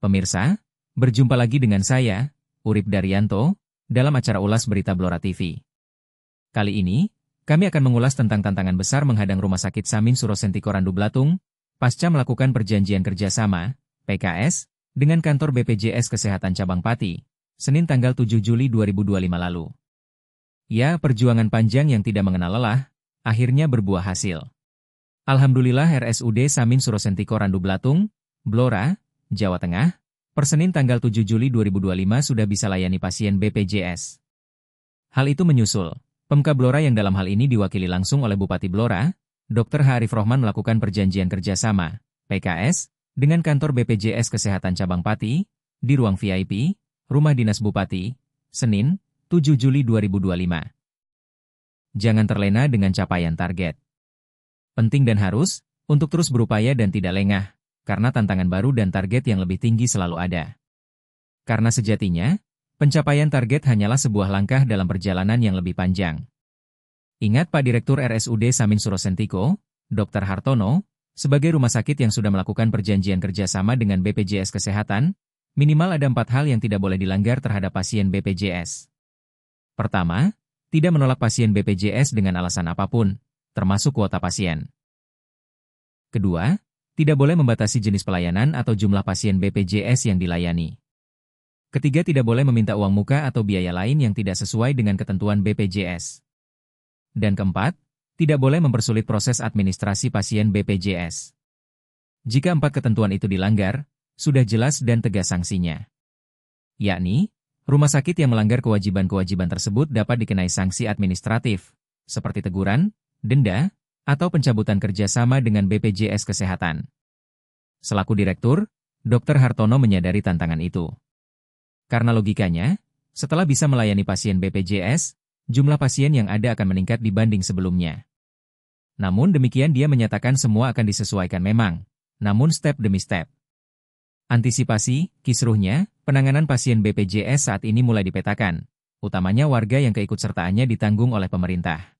Pemirsa, berjumpa lagi dengan saya, Urip Daryanto, dalam acara ulas berita Blora TV. Kali ini, kami akan mengulas tentang tantangan besar menghadang Rumah Sakit Samin Surosentiko Randu Blatung, pasca melakukan perjanjian kerjasama, PKS, dengan kantor BPJS Kesehatan Cabang Pati, Senin tanggal 7 Juli 2025 lalu. Ya, perjuangan panjang yang tidak mengenal lelah, akhirnya berbuah hasil. Alhamdulillah RSUD Samin Surosentiko Randu Blatung, Blora, Jawa Tengah, per Senin tanggal 7 Juli 2025 sudah bisa layani pasien BPJS. Hal itu menyusul, Pemka Blora yang dalam hal ini diwakili langsung oleh Bupati Blora, Dr. H. Arif Rohman melakukan perjanjian kerjasama, PKS, dengan kantor BPJS Kesehatan Cabang Pati, di ruang VIP, Rumah Dinas Bupati, Senin, 7 Juli 2025. Jangan terlena dengan capaian target. Penting dan harus, untuk terus berupaya dan tidak lengah, karena tantangan baru dan target yang lebih tinggi selalu ada. Karena sejatinya, pencapaian target hanyalah sebuah langkah dalam perjalanan yang lebih panjang. Ingat Pak Direktur RSUD Samin Surosentiko, Dr. Hartono, sebagai rumah sakit yang sudah melakukan perjanjian kerjasama dengan BPJS Kesehatan, minimal ada 4 hal yang tidak boleh dilanggar terhadap pasien BPJS. Pertama, tidak menolak pasien BPJS dengan alasan apapun, termasuk kuota pasien. Kedua, tidak boleh membatasi jenis pelayanan atau jumlah pasien BPJS yang dilayani. Ketiga, tidak boleh meminta uang muka atau biaya lain yang tidak sesuai dengan ketentuan BPJS. Dan keempat, tidak boleh mempersulit proses administrasi pasien BPJS. Jika 4 ketentuan itu dilanggar, sudah jelas dan tegas sanksinya. Yakni, rumah sakit yang melanggar kewajiban-kewajiban tersebut dapat dikenai sanksi administratif, seperti teguran, denda, atau pencabutan kerjasama dengan BPJS Kesehatan. Selaku Direktur, Dr. Hartono menyadari tantangan itu. Karena logikanya, setelah bisa melayani pasien BPJS, jumlah pasien yang ada akan meningkat dibanding sebelumnya. Namun demikian dia menyatakan semua akan disesuaikan memang, namun step demi step. Antisipasi, kisruhnya, penanganan pasien BPJS saat ini mulai dipetakan, utamanya warga yang keikutsertaannya ditanggung oleh pemerintah.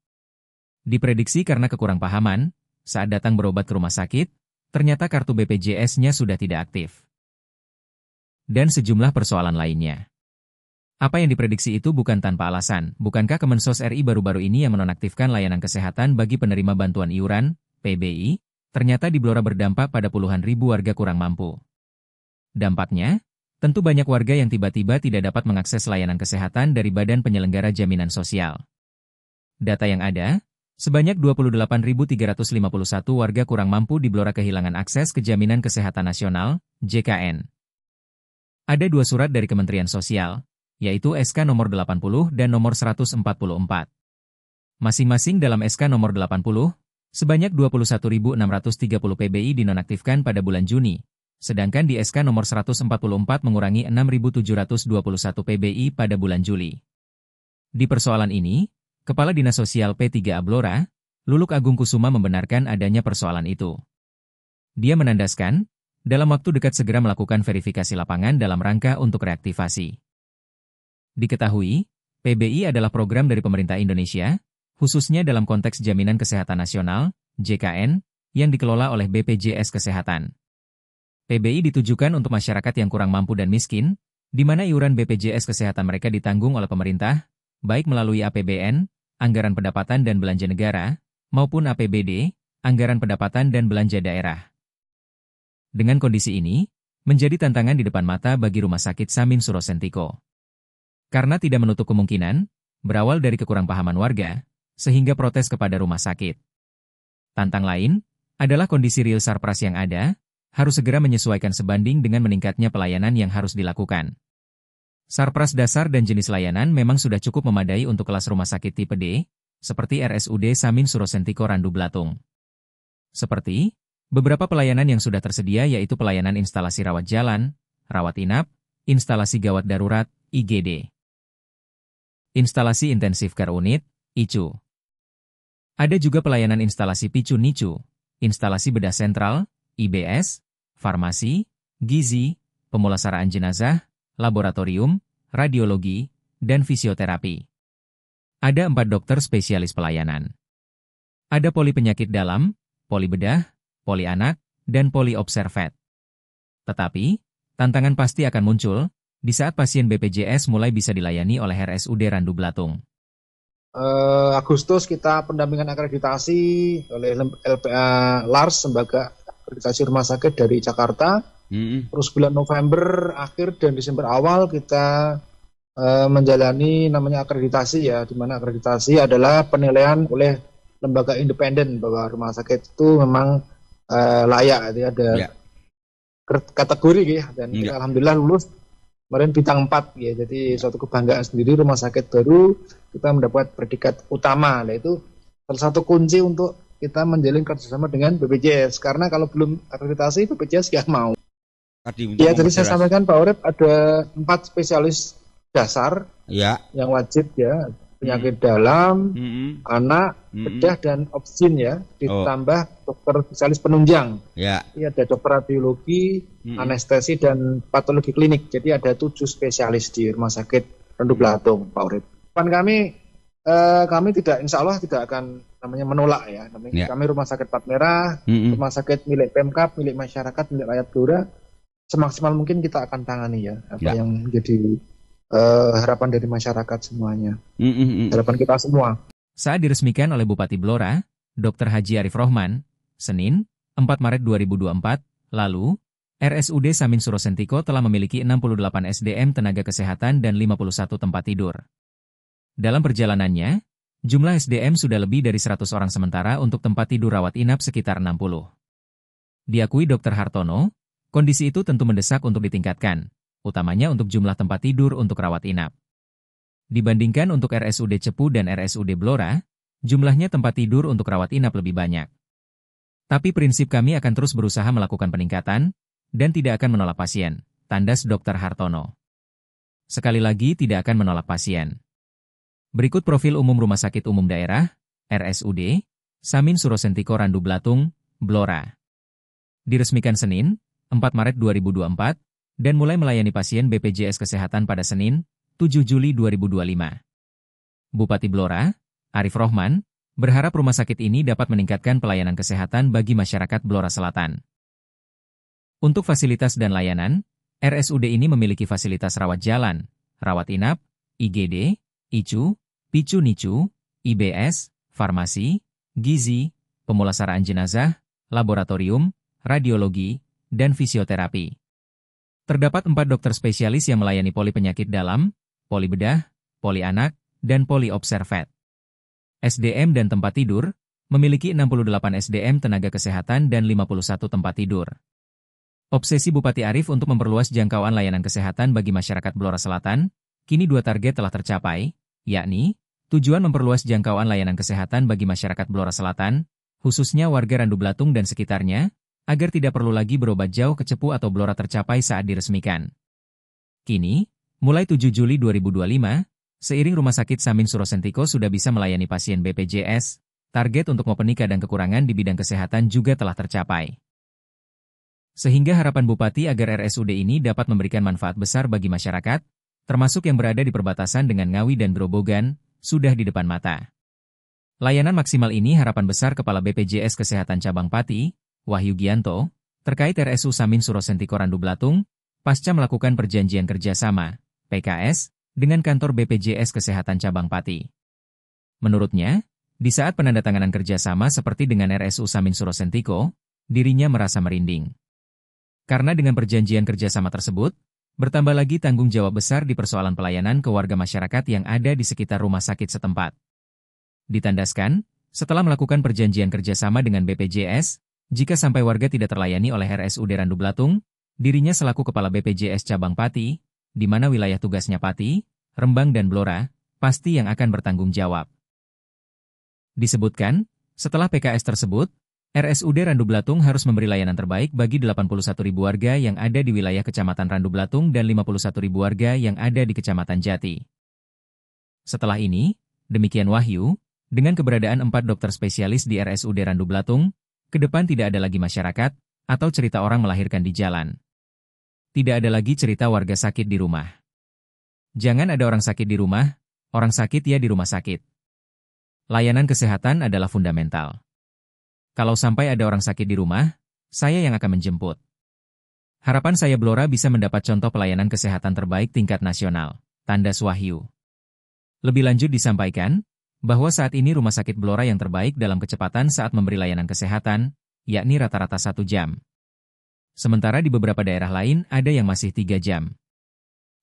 Diprediksi karena kekurangpahaman, saat datang berobat ke rumah sakit, ternyata kartu BPJS-nya sudah tidak aktif. Dan sejumlah persoalan lainnya. Apa yang diprediksi itu bukan tanpa alasan, bukankah Kemensos RI baru-baru ini yang menonaktifkan layanan kesehatan bagi penerima bantuan iuran, PBI, ternyata di Blora berdampak pada puluhan ribu warga kurang mampu. Dampaknya, tentu banyak warga yang tiba-tiba tidak dapat mengakses layanan kesehatan dari Badan Penyelenggara Jaminan Sosial. Data yang ada, sebanyak 28.351 warga kurang mampu di Blora kehilangan akses ke Jaminan Kesehatan Nasional, JKN. Ada 2 surat dari Kementerian Sosial, yaitu SK nomor 80 dan nomor 144. Masing-masing dalam SK nomor 80, sebanyak 21.630 PBI dinonaktifkan pada bulan Juni, sedangkan di SK nomor 144 mengurangi 6.721 PBI pada bulan Juli. Di persoalan ini, Kepala Dinas Sosial P3A Blora, Luluk Agung Kusuma membenarkan adanya persoalan itu. Dia menandaskan, dalam waktu dekat segera melakukan verifikasi lapangan dalam rangka untuk reaktivasi. Diketahui, PBI adalah program dari pemerintah Indonesia, khususnya dalam konteks Jaminan Kesehatan Nasional, JKN, yang dikelola oleh BPJS Kesehatan. PBI ditujukan untuk masyarakat yang kurang mampu dan miskin, di mana iuran BPJS Kesehatan mereka ditanggung oleh pemerintah, baik melalui APBN, Anggaran Pendapatan dan Belanja Negara, maupun APBD, Anggaran Pendapatan dan Belanja Daerah. Dengan kondisi ini, menjadi tantangan di depan mata bagi Rumah Sakit Samin Surosentiko. Karena tidak menutup kemungkinan, berawal dari kekurangpahaman warga, sehingga protes kepada rumah sakit. Tantang lain, adalah kondisi real sarpras yang ada, harus segera menyesuaikan sebanding dengan meningkatnya pelayanan yang harus dilakukan. Sarpras dasar dan jenis layanan memang sudah cukup memadai untuk kelas rumah sakit tipe D, seperti RSUD Samin Surosentiko Randu Blatung. Seperti, beberapa pelayanan yang sudah tersedia yaitu pelayanan instalasi rawat jalan, rawat inap, instalasi gawat darurat, IGD. Instalasi Intensive Care Unit, ICU. Ada juga pelayanan instalasi PICU-NICU, instalasi bedah sentral, IBS, farmasi, gizi, pemulasaraan jenazah, laboratorium, radiologi, dan fisioterapi. Ada 4 dokter spesialis pelayanan. Ada poli penyakit dalam, poli bedah, poli anak, dan poli observat. Tetapi, Tantangan pasti akan muncul di saat pasien BPJS mulai bisa dilayani oleh RSUD Randu Blatung. Agustus kita pendampingan akreditasi oleh LPA Lars, Lembaga Akreditasi Rumah Sakit dari Jakarta. Terus bulan November akhir dan Desember awal kita menjalani namanya akreditasi ya, di mana akreditasi adalah penilaian oleh lembaga independen bahwa rumah sakit itu memang layak. Jadi ada kategori ya, dan kita alhamdulillah lulus kemarin bintang 4 ya. Jadi suatu kebanggaan sendiri, rumah sakit baru kita mendapat predikat utama. Nah, itu salah satu kunci untuk kita menjalin kerjasama dengan BPJS, karena kalau belum akreditasi BPJS nggak mau. Ya, jadi saya sampaikan Pak Urip ada 4 spesialis dasar yang wajib ya, penyakit dalam, anak, bedah dan obstin ya, ditambah dokter spesialis penunjang. Ini ada dokter radiologi, anestesi dan patologi klinik. Jadi ada 7 spesialis di Rumah Sakit Randu Blatung, Pak Urip. Kami tidak, insya Allah tidak akan namanya menolak ya. Kami Rumah Sakit Plat Merah, rumah sakit milik Pemkab, milik masyarakat, milik rakyat Blora, semaksimal mungkin kita akan tangani ya apa yang menjadi harapan dari masyarakat semuanya. Harapan kita semua. Saat diresmikan oleh Bupati Blora, Dr. Haji Arif Rohman, Senin, 4 Maret 2024, lalu, RSUD Samin Surosentiko telah memiliki 68 SDM tenaga kesehatan dan 51 tempat tidur. Dalam perjalanannya, jumlah SDM sudah lebih dari 100 orang, sementara untuk tempat tidur rawat inap sekitar 60. Diakui Dr. Hartono, kondisi itu tentu mendesak untuk ditingkatkan, utamanya untuk jumlah tempat tidur untuk rawat inap. Dibandingkan untuk RSUD Cepu dan RSUD Blora, jumlahnya tempat tidur untuk rawat inap lebih banyak. Tapi prinsip kami akan terus berusaha melakukan peningkatan, dan tidak akan menolak pasien, tandas Dr. Hartono. Sekali lagi tidak akan menolak pasien. Berikut profil umum Rumah Sakit Umum Daerah, RSUD, Samin Surosentiko Randu Blatung, Blora. Diresmikan Senin, 4 Maret 2024, dan mulai melayani pasien BPJS Kesehatan pada Senin, 7 Juli 2025. Bupati Blora, Arif Rohman, berharap rumah sakit ini dapat meningkatkan pelayanan kesehatan bagi masyarakat Blora Selatan. Untuk fasilitas dan layanan, RSUD ini memiliki fasilitas rawat jalan, rawat inap, IGD, ICU, PICU-NICU, IBS, farmasi, gizi, pemulasaraan jenazah, laboratorium, radiologi, dan fisioterapi. Terdapat 4 dokter spesialis yang melayani poli penyakit dalam, poli bedah, poli anak, dan poli observat. SDM dan tempat tidur, memiliki 68 SDM tenaga kesehatan dan 51 tempat tidur. Obsesi Bupati Arif untuk memperluas jangkauan layanan kesehatan bagi masyarakat Blora Selatan, kini 2 target telah tercapai, yakni, tujuan memperluas jangkauan layanan kesehatan bagi masyarakat Blora Selatan, khususnya warga Randu Blatung dan sekitarnya, agar tidak perlu lagi berobat jauh ke Cepu atau Blora tercapai saat diresmikan. Kini, mulai 7 Juli 2025, seiring Rumah Sakit Samin Surosentiko sudah bisa melayani pasien BPJS, target untuk mempenuhi kadang kekurangan di bidang kesehatan juga telah tercapai. Sehingga harapan Bupati agar RSUD ini dapat memberikan manfaat besar bagi masyarakat, termasuk yang berada di perbatasan dengan Ngawi dan Grobogan, sudah di depan mata. Layanan maksimal ini harapan besar Kepala BPJS Kesehatan Cabang Pati, Wahyu Gianto, terkait RSU Samin Surosentiko Randu Blatung, pasca melakukan perjanjian kerjasama, PKS, dengan kantor BPJS Kesehatan Cabang Pati. Menurutnya, di saat penandatanganan kerjasama seperti dengan RSU Samin Surosentiko, dirinya merasa merinding. Karena dengan perjanjian kerjasama tersebut, bertambah lagi tanggung jawab besar di persoalan pelayanan ke warga masyarakat yang ada di sekitar rumah sakit setempat. Ditandaskan, setelah melakukan perjanjian kerjasama dengan BPJS, jika sampai warga tidak terlayani oleh RSUD Randu Blatung, dirinya selaku Kepala BPJS Cabang Pati, di mana wilayah tugasnya Pati, Rembang dan Blora, pasti yang akan bertanggung jawab. Disebutkan, setelah PKS tersebut, RSUD Randu Blatung harus memberi layanan terbaik bagi 81.000 warga yang ada di wilayah Kecamatan Randu Blatung dan 51.000 warga yang ada di Kecamatan Jati. Setelah ini, demikian Wahyu, dengan keberadaan 4 dokter spesialis di RSUD Randu Blatung, ke depan tidak ada lagi masyarakat, atau cerita orang melahirkan di jalan. Tidak ada lagi cerita warga sakit di rumah. Jangan ada orang sakit di rumah, orang sakit ya di rumah sakit. Layanan kesehatan adalah fundamental. Kalau sampai ada orang sakit di rumah, saya yang akan menjemput. Harapan saya Blora bisa mendapat contoh pelayanan kesehatan terbaik tingkat nasional, tanda Wahyu. Lebih lanjut disampaikan, bahwa saat ini Rumah Sakit Blora yang terbaik dalam kecepatan saat memberi layanan kesehatan, yakni rata-rata 1 jam. Sementara di beberapa daerah lain ada yang masih 3 jam.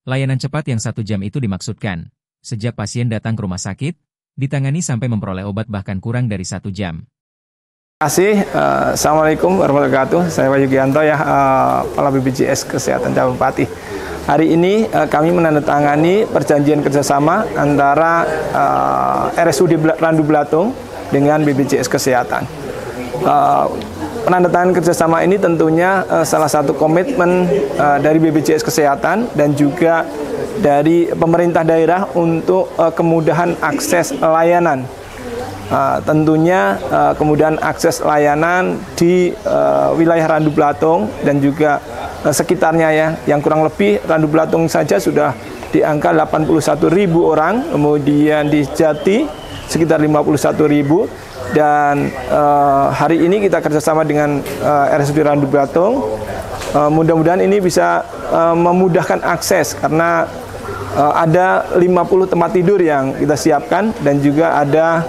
Layanan cepat yang 1 jam itu dimaksudkan, sejak pasien datang ke rumah sakit, ditangani sampai memperoleh obat bahkan kurang dari 1 jam. Terima kasih. Assalamualaikum warahmatullahi wabarakatuh. Saya Wahyu Gianto ya, Kepala BPJS Kesehatan Cabang Pati. Hari ini kami menandatangani perjanjian kerjasama antara RSUD Randu Blatung dengan BPJS Kesehatan. Penandatanganan kerjasama ini tentunya salah satu komitmen dari BPJS Kesehatan dan juga dari pemerintah daerah untuk kemudahan akses layanan. Tentunya kemudahan akses layanan di wilayah Randu Blatung dan juga sekitarnya ya, yang kurang lebih Randu Blatung saja sudah di angka 81.000 orang, kemudian di Jati sekitar 51.000, dan hari ini kita kerjasama dengan RSUD Randu Blatung. Mudah-mudahan ini bisa memudahkan akses karena ada 50 tempat tidur yang kita siapkan dan juga ada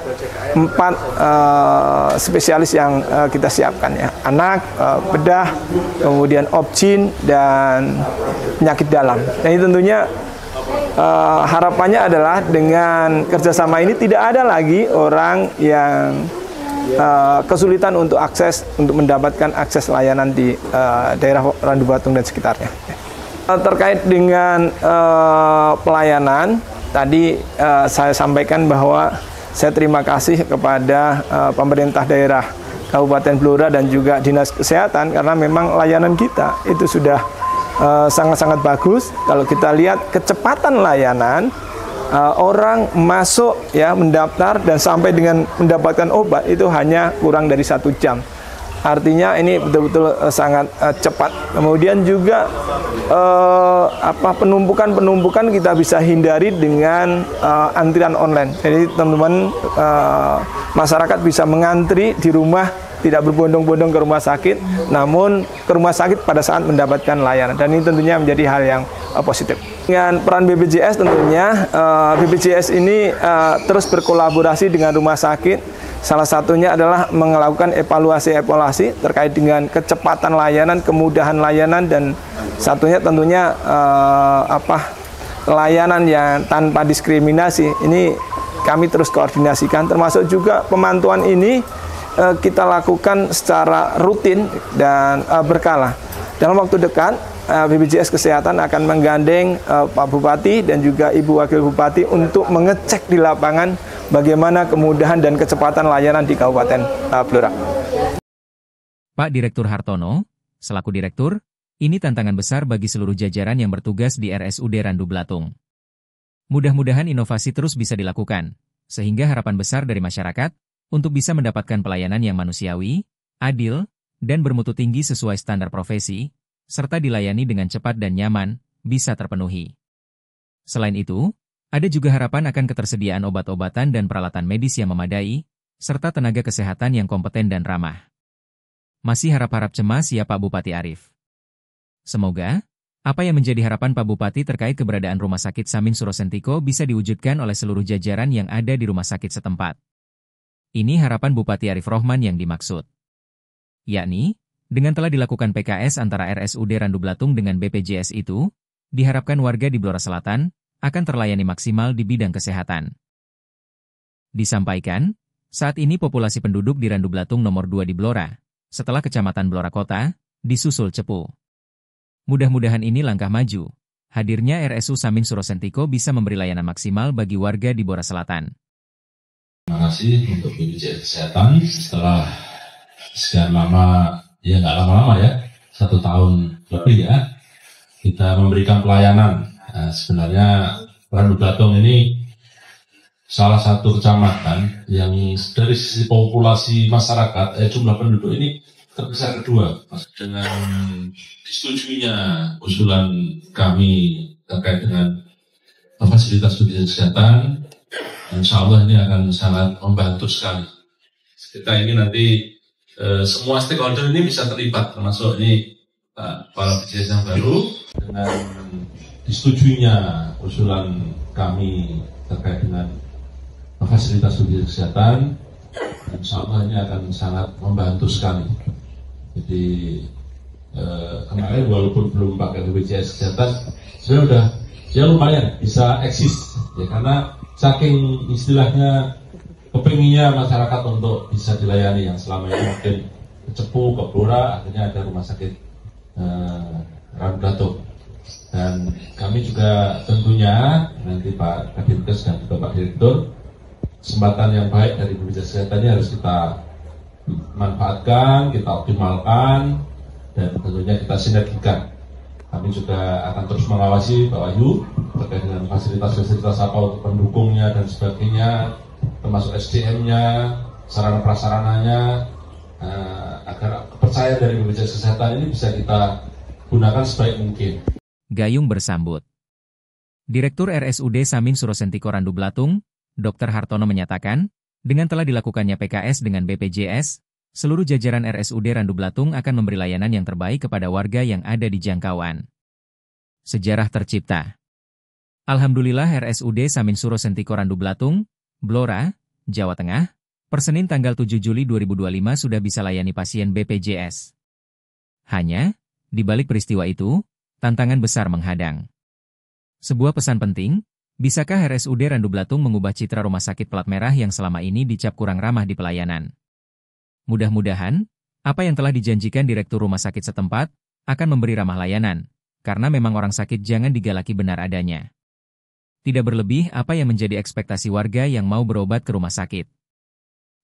4 spesialis yang kita siapkan ya, anak, bedah, kemudian obgyn dan penyakit dalam. Nah ini tentunya harapannya adalah dengan kerjasama ini tidak ada lagi orang yang kesulitan untuk mendapatkan akses layanan di daerah Randu Blatung dan sekitarnya. Terkait dengan pelayanan, tadi saya sampaikan bahwa saya terima kasih kepada pemerintah daerah Kabupaten Blora dan juga Dinas Kesehatan karena memang layanan kita itu sudah sangat-sangat bagus. Kalau kita lihat kecepatan layanan, orang masuk ya mendaftar dan sampai dengan mendapatkan obat itu hanya kurang dari 1 jam. Artinya ini betul-betul sangat cepat. Kemudian juga penumpukan kita bisa hindari dengan antrian online. Jadi teman-teman masyarakat bisa mengantri di rumah, tidak berbondong-bondong ke rumah sakit, namun ke rumah sakit pada saat mendapatkan layanan. Dan ini tentunya menjadi hal yang positif. Dengan peran BPJS tentunya, BPJS ini terus berkolaborasi dengan rumah sakit. Salah satunya adalah melakukan evaluasi terkait dengan kecepatan layanan, kemudahan layanan, dan satunya tentunya layanan yang tanpa diskriminasi. Ini kami terus koordinasikan, termasuk juga pemantauan ini kita lakukan secara rutin dan berkala. Dalam waktu dekat, BPJS Kesehatan akan menggandeng Pak Bupati dan juga Ibu Wakil Bupati untuk mengecek di lapangan bagaimana kemudahan dan kecepatan layanan di Kabupaten Blora. Pak Direktur Hartono, selaku Direktur, ini tantangan besar bagi seluruh jajaran yang bertugas di RSUD Randu Blatung. Mudah-mudahan inovasi terus bisa dilakukan, sehingga harapan besar dari masyarakat untuk bisa mendapatkan pelayanan yang manusiawi, adil, dan bermutu tinggi sesuai standar profesi, serta dilayani dengan cepat dan nyaman, bisa terpenuhi. Selain itu, ada juga harapan akan ketersediaan obat-obatan dan peralatan medis yang memadai, serta tenaga kesehatan yang kompeten dan ramah. Masih harap-harap cemas ya Pak Bupati Arief. Semoga, apa yang menjadi harapan Pak Bupati terkait keberadaan Rumah Sakit Samin Surosentiko bisa diwujudkan oleh seluruh jajaran yang ada di rumah sakit setempat. Ini harapan Bupati Arief Rohman yang dimaksud. Yakni, dengan telah dilakukan PKS antara RSUD Randu Blatung dengan BPJS itu, diharapkan warga di Blora Selatan akan terlayani maksimal di bidang kesehatan. Disampaikan, saat ini populasi penduduk di Randu Blatung nomor 2 di Blora, setelah Kecamatan Blora Kota, disusul Cepu. Mudah-mudahan ini langkah maju. Hadirnya RSU Samin Surosentiko bisa memberi layanan maksimal bagi warga di Blora Selatan. Terima kasih untuk BPJS Kesehatan setelah sekian lama, ya nggak lama-lama ya, 1 tahun lebih ya, kita memberikan pelayanan. Sebenarnya Randu Blatung ini salah satu kecamatan yang dari sisi populasi masyarakat, jumlah penduduk ini terbesar kedua. Dengan disetujuinya usulan kami terkait dengan fasilitas kesehatan, insya Allah ini akan sangat membantu sekali. Kita ingin nanti semua stakeholder ini bisa terlibat, termasuk ini para BPJS yang baru dengan disetujuinya usulan kami terkait dengan fasilitas BPJS Kesehatan, insya Allah ini akan sangat membantu sekali. Jadi kemarin walaupun belum pakai BPJS Kesehatan, sebenarnya udah ya lumayan bisa eksis ya, karena saking istilahnya kepinginnya masyarakat untuk bisa dilayani yang selama ini mungkin ke Cepu, ke Blora, akhirnya ada rumah sakit Randu Blatung. Dan kami juga tentunya nanti Pak Kadinkes dan juga Pak Direktur, kesempatan yang baik dari BPJS Kesehatan ini harus kita manfaatkan, kita optimalkan, dan tentunya kita sinergikan. Kami juga akan terus mengawasi Pak Wahyu terkait dengan fasilitas-fasilitas apa untuk pendukungnya dan sebagainya, termasuk SDM-nya, sarana prasarananya, agar kepercayaan dari BPJS Kesehatan ini bisa kita gunakan sebaik mungkin. Gayung bersambut. Direktur RSUD Samin Surosentiko Randu Blatung, Dr. Hartono menyatakan, dengan telah dilakukannya PKS dengan BPJS, seluruh jajaran RSUD Randu Blatung akan memberi layanan yang terbaik kepada warga yang ada di jangkauan. Sejarah tercipta. Alhamdulillah RSUD Samin Surosentiko Randu Blatung, Blora, Jawa Tengah, per Senin tanggal 7 Juli 2025 sudah bisa layani pasien BPJS. Hanya, di balik peristiwa itu, tantangan besar menghadang. Sebuah pesan penting, bisakah RSUD Randu Blatung mengubah citra rumah sakit plat merah yang selama ini dicap kurang ramah di pelayanan? Mudah-mudahan, apa yang telah dijanjikan Direktur Rumah Sakit setempat, akan memberi ramah layanan, karena memang orang sakit jangan digalaki benar adanya. Tidak berlebih apa yang menjadi ekspektasi warga yang mau berobat ke rumah sakit.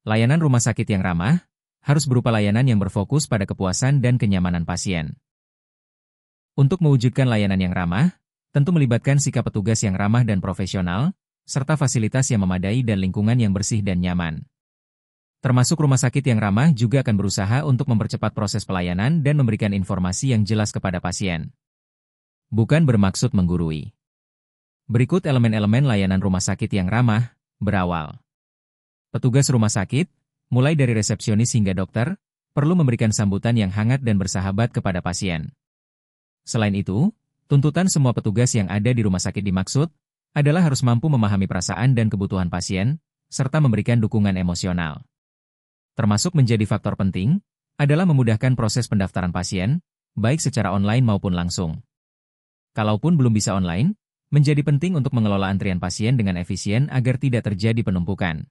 Layanan rumah sakit yang ramah, harus berupa layanan yang berfokus pada kepuasan dan kenyamanan pasien. Untuk mewujudkan layanan yang ramah, tentu melibatkan sikap petugas yang ramah dan profesional, serta fasilitas yang memadai dan lingkungan yang bersih dan nyaman. Termasuk rumah sakit yang ramah juga akan berusaha untuk mempercepat proses pelayanan dan memberikan informasi yang jelas kepada pasien. Bukan bermaksud menggurui. Berikut elemen-elemen layanan rumah sakit yang ramah, berawal. Petugas rumah sakit, mulai dari resepsionis hingga dokter, perlu memberikan sambutan yang hangat dan bersahabat kepada pasien. Selain itu, tuntutan semua petugas yang ada di rumah sakit dimaksud, adalah harus mampu memahami perasaan dan kebutuhan pasien, serta memberikan dukungan emosional. Termasuk menjadi faktor penting, adalah memudahkan proses pendaftaran pasien, baik secara online maupun langsung. Kalaupun belum bisa online, menjadi penting untuk mengelola antrian pasien dengan efisien agar tidak terjadi penumpukan.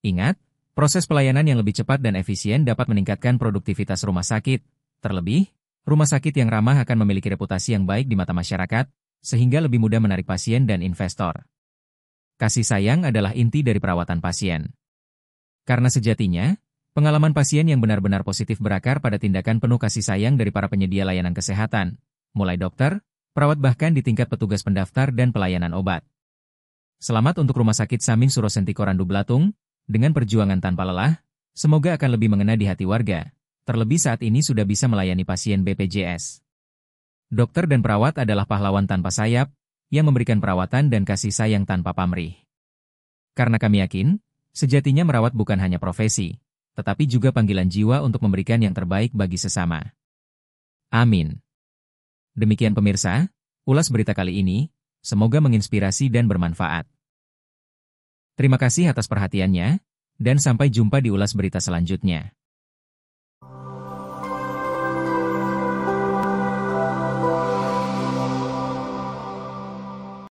Ingat, proses pelayanan yang lebih cepat dan efisien dapat meningkatkan produktivitas rumah sakit. Terlebih, rumah sakit yang ramah akan memiliki reputasi yang baik di mata masyarakat, sehingga lebih mudah menarik pasien dan investor. Kasih sayang adalah inti dari perawatan pasien. Karena sejatinya, pengalaman pasien yang benar-benar positif berakar pada tindakan penuh kasih sayang dari para penyedia layanan kesehatan, mulai dokter, perawat bahkan di tingkat petugas pendaftar dan pelayanan obat. Selamat untuk Rumah Sakit Samin Surosentiko Randu Blatung, dengan perjuangan tanpa lelah, semoga akan lebih mengena di hati warga, terlebih saat ini sudah bisa melayani pasien BPJS. Dokter dan perawat adalah pahlawan tanpa sayap, yang memberikan perawatan dan kasih sayang tanpa pamrih. Karena kami yakin, sejatinya merawat bukan hanya profesi, tetapi juga panggilan jiwa untuk memberikan yang terbaik bagi sesama. Amin. Demikian pemirsa, ulas berita kali ini, semoga menginspirasi dan bermanfaat. Terima kasih atas perhatiannya, dan sampai jumpa di ulas berita selanjutnya.